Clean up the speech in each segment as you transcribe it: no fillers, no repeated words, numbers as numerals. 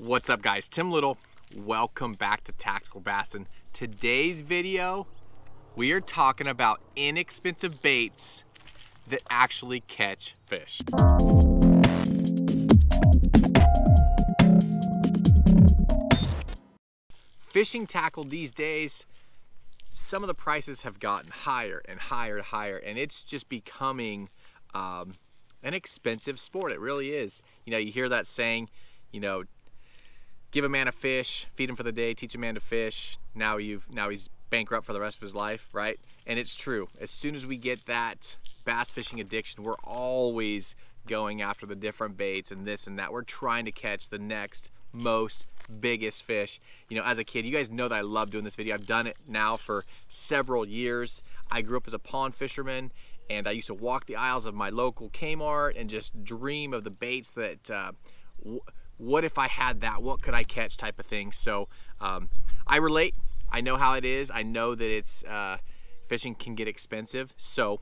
What's up, guys? Tim Little. Welcome back to Tactical Bassin. Today's video, we are talking about inexpensive baits that actually catch fish. Fishing tackle these days, some of the prices have gotten higher and higher and higher, and it's just becoming an expensive sport. It really is. You know, you hear that saying, you know, give a man a fish, feed him for the day, teach a man to fish. Now he's bankrupt for the rest of his life, right? And it's true. As soon as we get that bass fishing addiction, we're always going after the different baits and this and that. We're trying to catch the next most biggest fish. You know, as a kid, you guys know that I love doing this video. I've done it now for several years. I grew up as a pond fisherman, and I used to walk the aisles of my local Kmart and just dream of the baits that what if I had that? What could I catch type of thing. So I relate. I know how it is. I know that it's fishing can get expensive. So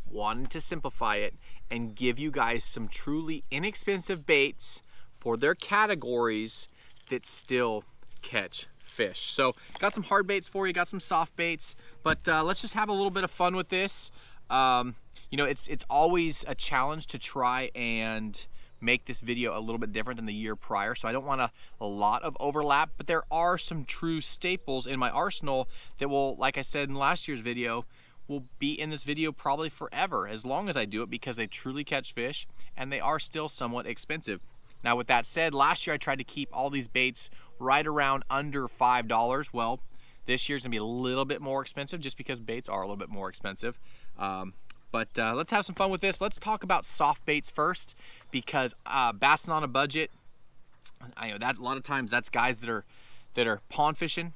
wanting to simplify it and give you guys some truly inexpensive baits for their categories that still catch fish. So got some hard baits for you, got some soft baits, but let's just have a little bit of fun with this. You know, it's always a challenge to try and make this video a little bit different than the year prior, so I don't want a lot of overlap, but there are some true staples in my arsenal that will, like I said in last year's video, will be in this video probably forever, as long as I do it, because they truly catch fish and they are still somewhat expensive. Now, with that said, last year I tried to keep all these baits right around under $5. Well, this year's gonna be a little bit more expensive just because baits are a little bit more expensive. But let's have some fun with this. Let's talk about soft baits first, because bassing on a budget, I know that a lot of times that's guys that are pond fishing,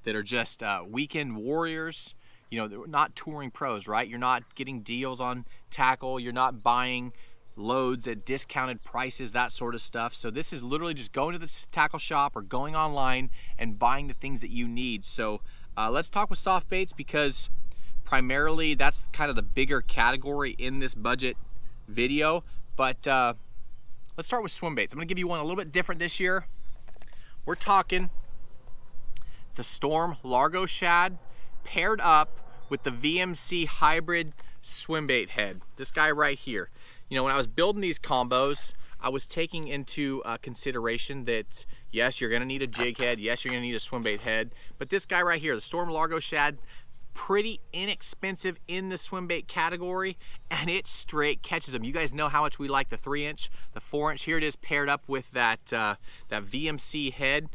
that are just weekend warriors. You know, they're not touring pros, right? You're not getting deals on tackle. You're not buying loads at discounted prices, that sort of stuff. So this is literally just going to the tackle shop or going online and buying the things that you need. So let's talk with soft baits, because primarily that's kind of the bigger category in this budget video. But let's start with swim baits. I'm gonna give you one a little bit different this year. We're talking the Storm Largo Shad paired up with the VMC hybrid swim bait head. This guy right here. You know, when I was building these combos, I was taking into consideration that yes, you're gonna need a jig head, yes, you're gonna need a swim bait head, but this guy right here, the Storm Largo Shad, pretty inexpensive in the swim bait category, and it straight catches them. You guys know how much we like the 3-inch, the 4-inch. Here it is paired up with that that VMC head,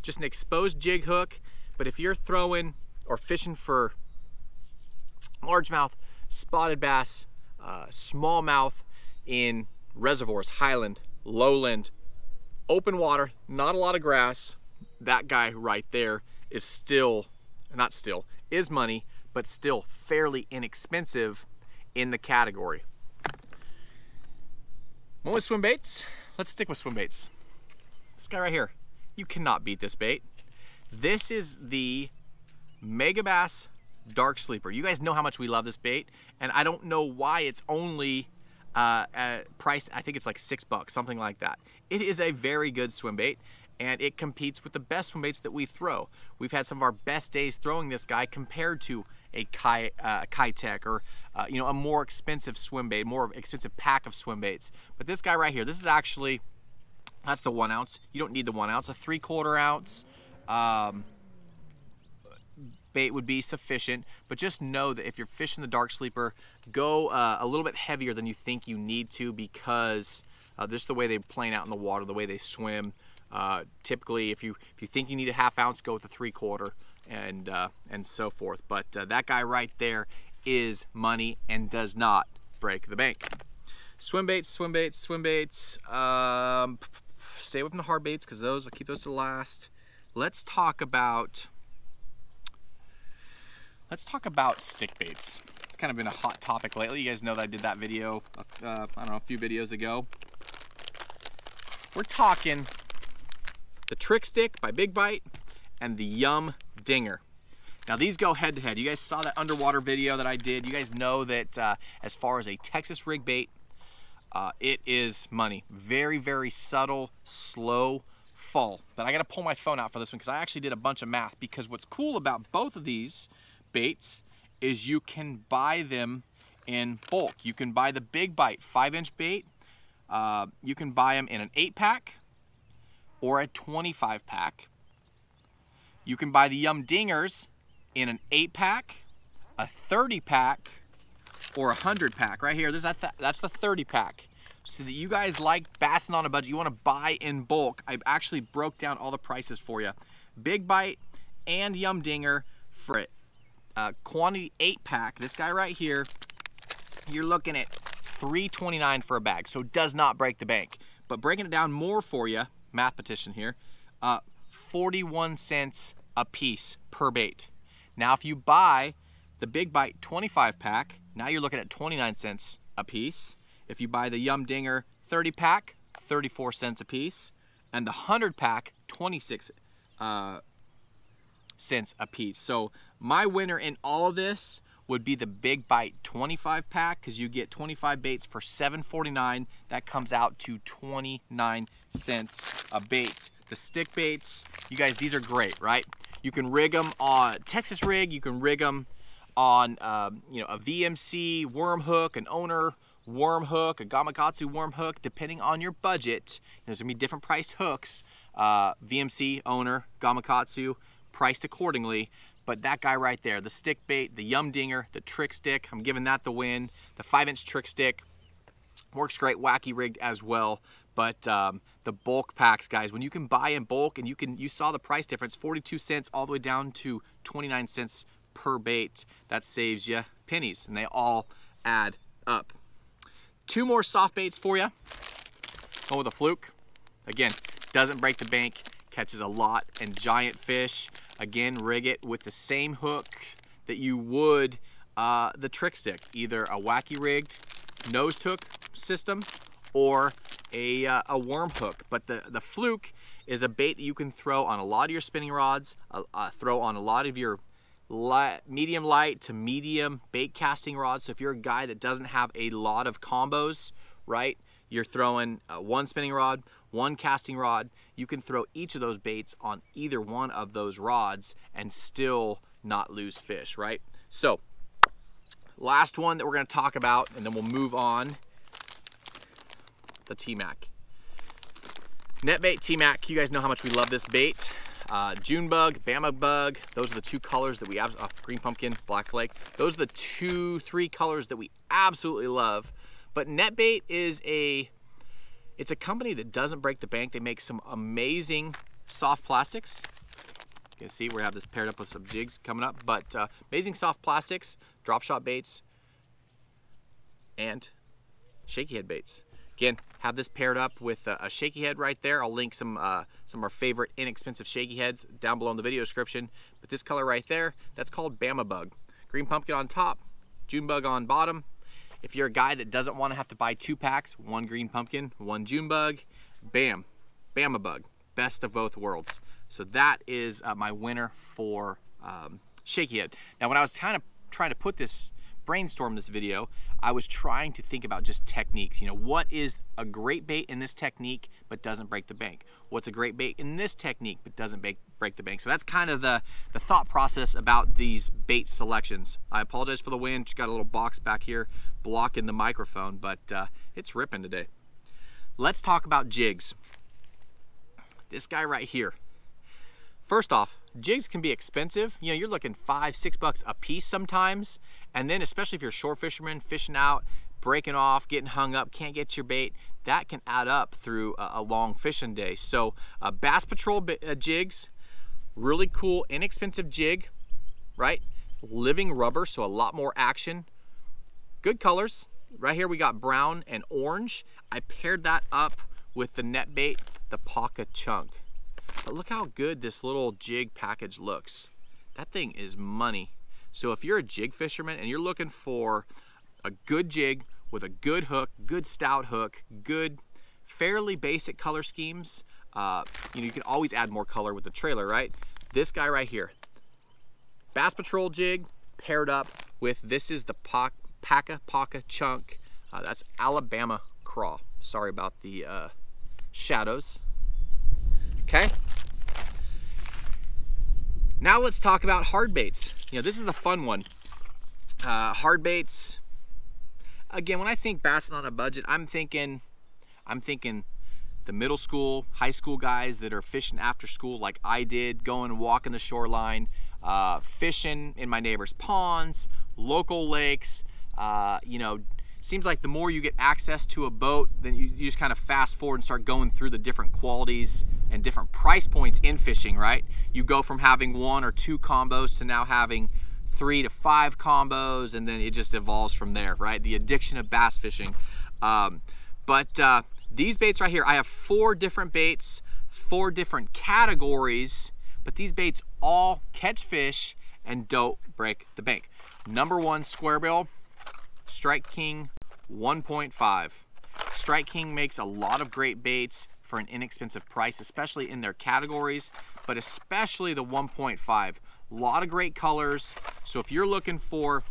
just an exposed jig hook. But if you're throwing or fishing for largemouth, spotted bass, smallmouth in reservoirs, highland, lowland, open water, not a lot of grass, that guy right there is still, not still, is money, but still fairly inexpensive in the category. One with swim baits. Let's stick with swim baits. This guy right here, you cannot beat this bait. This is the Megabass Dark Sleeper. You guys know how much we love this bait, and I don't know why it's only priced, I think it's like $6, something like that. It is a very good swim bait, and it competes with the best swim baits that we throw. We've had some of our best days throwing this guy compared to a Kitech or you know, a more expensive swim bait, more expensive pack of swim baits. But this guy right here, this is actually, that's the 1 ounce. You don't need the 1 ounce. A 3/4 ounce bait would be sufficient, but just know that if you're fishing the Dark Sleeper, go a little bit heavier than you think you need to, because just the way they plane out in the water, the way they swim. Typically, if you think you need a 1/2 ounce, go with the 3/4 and so forth. But that guy right there is money and does not break the bank. Swim baits, swim baits, swim baits. Stay away from the hard baits, because those, I'll keep those to last. Let's talk about stick baits. It's kind of been a hot topic lately. You guys know that I did that video, I don't know, a few videos ago. We're talking the Trick Stick by Big Bite and the Yum Dinger. Now these go head to head. You guys saw that underwater video that I did. You guys know that as far as a Texas rig bait, it is money. Very, very subtle, slow fall. But I gotta pull my phone out for this one because I actually did a bunch of math, because what's cool about both of these baits is you can buy them in bulk. You can buy the Big Bite 5-inch bait. You can buy them in an 8-pack or a 25-pack. You can buy the Yum Dingers in an 8-pack, a 30-pack, or a 100-pack. Right here, that's the 30-pack. So that you guys like bassing on a budget, you want to buy in bulk. I actually broke down all the prices for you. Big Bite and Yum Dinger for it. Quantity 8-pack, this guy right here, you're looking at $3.29 for a bag, so it does not break the bank. But breaking it down more for you, mathematician here, 41 cents a piece per bait. Now if you buy the Big Bite 25-pack, now you're looking at 29 cents a piece. If you buy the Yum Dinger 30-pack, 34 cents a piece. And the 100-pack, 26 cents a piece. So my winner in all of this would be the Big Bite 25-pack, because you get 25 baits for $7.49. That comes out to 29 cents a bait. The stick baits, you guys, these are great, right? You can rig them on Texas rig. You can rig them on you know, a VMC worm hook, an owner worm hook, a Gamakatsu worm hook, depending on your budget. There's gonna be different priced hooks. VMC, owner, Gamakatsu, priced accordingly. But that guy right there, the stick bait, the Yum Dinger, the trick stick, I'm giving that the win. The 5-inch trick stick works great, wacky rigged as well. But the bulk packs, guys, when you can buy in bulk, and you saw the price difference, 42 cents all the way down to 29 cents per bait. That saves you pennies, and they all add up. 2 more soft baits for you. One with a fluke. Again, doesn't break the bank, catches a lot and giant fish. Again, rig it with the same hook that you would the trick stick, either a wacky rigged nosed hook system or a worm hook. But the fluke is a bait that you can throw on a lot of your spinning rods, throw on a lot of your medium light to medium bait casting rods. So if you're a guy that doesn't have a lot of combos, right, you're throwing one spinning rod, one casting rod, you can throw each of those baits on either one of those rods and still not lose fish, right? So last one that we're going to talk about, and then we'll move on, the Tmac. Netbait Tmac, you guys know how much we love this bait. June Bug, Bama Bug, those are the 2 colors that we have, green pumpkin, black flake. Those are the 2-3 colors that we absolutely love. But Netbait is it's a company that doesn't break the bank. They make some amazing soft plastics. You can see we have this paired up with some jigs coming up, but amazing soft plastics, drop shot baits, and shaky head baits. Again, have this paired up with a shaky head right there. I'll link some of our favorite inexpensive shaky heads down below in the video description. But this color right there, that's called Bama Bug. Green pumpkin on top, June Bug on bottom. If you're a guy that doesn't want to have to buy 2 packs, 1 green pumpkin, 1 June Bug, bam, Bama Bug, best of both worlds. So that is my winner for shaky head. Now, when I was trying to brainstorm this video, I was trying to think about just techniques. You know, what is a great bait in this technique but doesn't break the bank? What's a great bait in this technique but doesn't break the bank? So that's kind of the thought process about these bait selections. I apologize for the wind. Just got a little box back here blocking the microphone, but it's ripping today. Let's talk about jigs. This guy right here. First off, jigs can be expensive. You know, you're looking $5-6 a piece sometimes. And then especially if you're a shore fisherman, fishing out, breaking off, getting hung up, can't get your bait, that can add up through a long fishing day. So Bass Patrol jigs, really cool, inexpensive jig, right? Living rubber, so a lot more action. Good colors. Right here we got brown and orange. I paired that up with the Netbait, the Paka Chunk. But look how good this little jig package looks. That thing is money. So if you're a jig fisherman and you're looking for a good jig with a good hook, good stout hook, good fairly basic color schemes, you know, you can always add more color with the trailer, right? This guy right here, Bass Patrol jig paired up with, this is the Paka Chunk. That's Alabama craw. Sorry about the shadows. Okay, now let's talk about hard baits. You know, this is the fun one. Hard baits. Again, when I think bassin on a budget, I'm thinking the middle school, high school guys that are fishing after school like I did, going and walking the shoreline, fishing in my neighbor's ponds, local lakes. You know, seems like the more you get access to a boat, then you just kind of fast forward and start going through the different qualities and different price points in fishing, right? You go from having 1 or 2 combos to now having 3 to 5 combos, and then it just evolves from there, right? The addiction of bass fishing. These baits right here, I have 4 different baits, 4 different categories, but these baits all catch fish and don't break the bank. Number 1, square bill, Strike King 1.5. Strike King makes a lot of great baits for an inexpensive price, especially in their categories, but especially the 1.5. A lot of great colors. So if you're looking for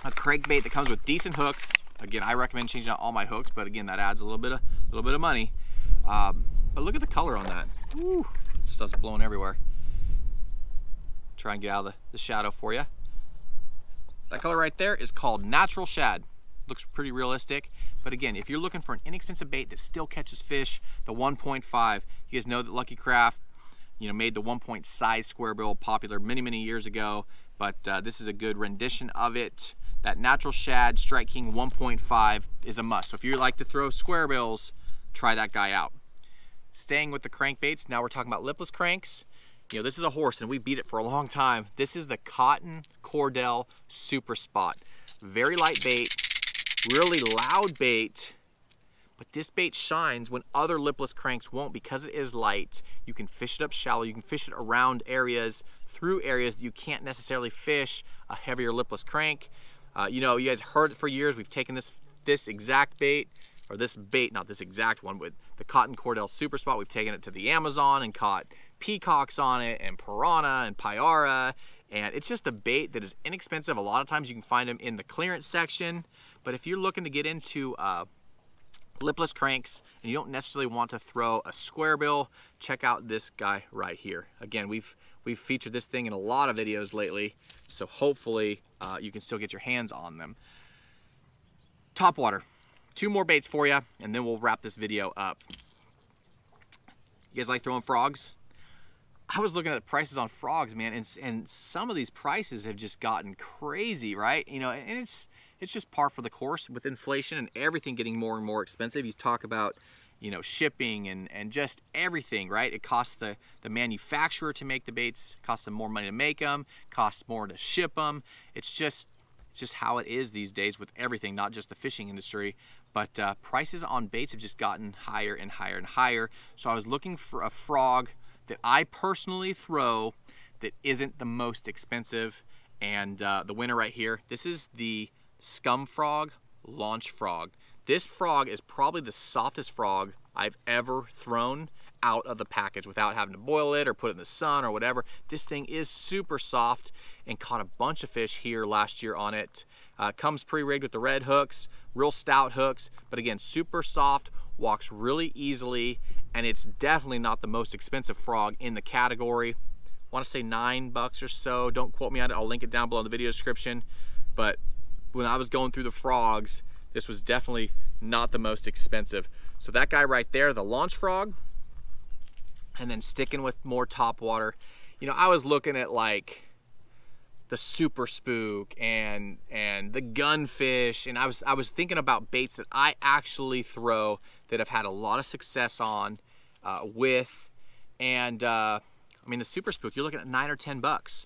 a crankbait that comes with decent hooks, again, I recommend changing out all my hooks, but again, that adds a little bit of money. But look at the color on that. Woo, stuff's blowing everywhere. Try and get out of the shadow for you. That color right there is called Natural Shad. Looks pretty realistic. But again, if you're looking for an inexpensive bait that still catches fish, the 1.5, you guys know that Lucky Craft, you know, made the 1 size square bill popular many years ago, but this is a good rendition of it. That Natural Shad Strike King 1.5 is a must. So if you like to throw square bills, try that guy out. Staying with the crankbaits, now we're talking about lipless cranks. You know, this is a horse and we beat it for a long time. This is the Cotton Cordell Super Spot. Very light bait, really loud bait, but this bait shines when other lipless cranks won't because it is light. You can fish it up shallow, you can fish it around areas, through areas that you can't necessarily fish a heavier lipless crank. You know, you guys heard it for years. We've taken this exact bait, or this bait, not this exact one, but the Cotton Cordell Super Spot. We've taken it to the Amazon and caught peacocks on it and piranha and payara, and it's just a bait that is inexpensive. A lot of times you can find them in the clearance section, but if you're looking to get into lipless cranks and you don't necessarily want to throw a square bill, check out this guy right here. Again, we've featured this thing in a lot of videos lately, so hopefully you can still get your hands on them. Topwater. 2 more baits for you, and then we'll wrap this video up. You guys like throwing frogs? I was looking at the prices on frogs, man, and some of these prices have just gotten crazy, right? You know, and it's just par for the course with inflation and everything getting more and more expensive. You talk about, you know, shipping and just everything, right? It costs the manufacturer to make the baits, costs them more money to make them, costs more to ship them. It's just how it is these days with everything, not just the fishing industry. But prices on baits have just gotten higher and higher and higher. So I was looking for a frog that I personally throw that isn't the most expensive. And the winner right here, this is the Scum frog, launch frog. This frog is probably the softest frog I've ever thrown out of the package without having to boil it or put it in the sun or whatever. This thing is super soft and caught a bunch of fish here last year on it. Comes pre-rigged with the red hooks, real stout hooks, but again, super soft, walks really easily, and it's definitely not the most expensive frog in the category. I want to say $9 or so. Don't quote me on it. I'll link it down below in the video description. But when I was going through the frogs, this was definitely not the most expensive. So that guy right there, the launch frog, and then sticking with more topwater. You know, I was looking at like the super spook and the gunfish, and I was thinking about baits that I actually throw that I've had a lot of success on with, and I mean the super spook, you're looking at $9 or $10.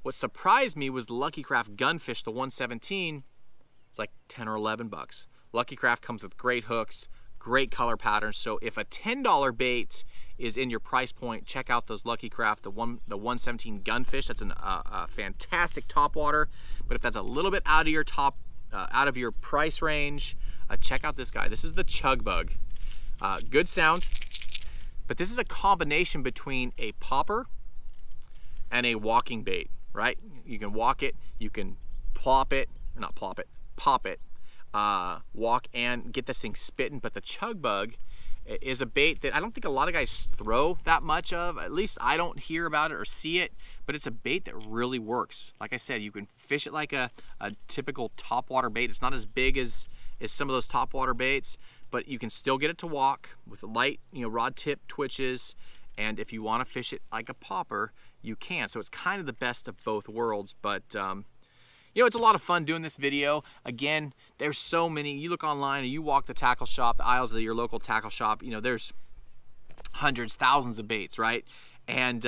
What surprised me was the Lucky Craft gunfish, the 117. It's like 10 or 11 bucks. Lucky Craft comes with great hooks, great color patterns. So if a $10 bait is in your price point, check out those Lucky Craft, the 117 gunfish. That's a fantastic topwater. But if that's a little bit out of your price range, check out this guy. This is the Chug Bug. Good sound, but this is a combination between a popper and a walking bait, right? You can walk it, you can plop it, or not plop it, pop it, walk and get this thing spitting. But the Chug Bug is a bait that I don't think a lot of guys throw that much of. At least I don't hear about it or see it, but it's a bait that really works. Like I said, you can fish it like a typical topwater bait. It's not as big as some of those topwater baits, but you can still get it to walk with light, rod tip twitches. And if you want to fish it like a popper, you can. So it's kind of the best of both worlds. But it's a lot of fun doing this video. Again, there's so many. You look online and you walk the tackle shop, the aisles of your local tackle shop, there's hundreds, thousands of baits, right? And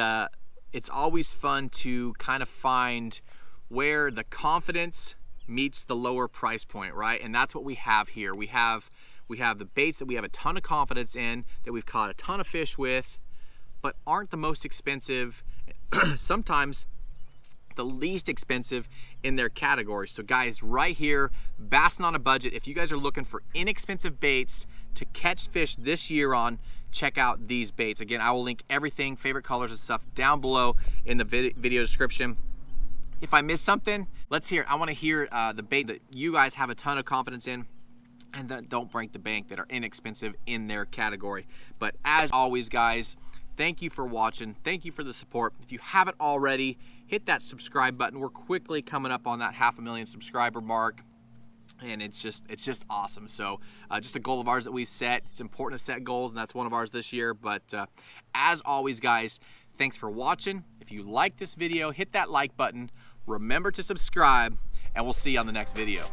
it's always fun to kind of find where the confidence meets the lower price point, right? And that's what we have here. We have the baits that we have a ton of confidence in, that we've caught a ton of fish with, but aren't the most expensive, sometimes the least expensive in their category. So guys, right here, Bassin on a budget. If you guys are looking for inexpensive baits to catch fish this year on, check out these baits. Again, I will link everything, favorite colors and stuff down below in the video description. If I missed something, let's hear it. I want to hear the bait that you guys have a ton of confidence in and that don't break the bank, that are inexpensive in their category. But as always, guys, thank you for watching. Thank you for the support. If you haven't already, hit that subscribe button. We're quickly coming up on that 500,000 subscriber mark, and it's just awesome. So just a goal of ours that we set. It's important to set goals, and that's one of ours this year. But as always, guys, thanks for watching. If you like this video, hit that like button. Remember to subscribe, and we'll see you on the next video.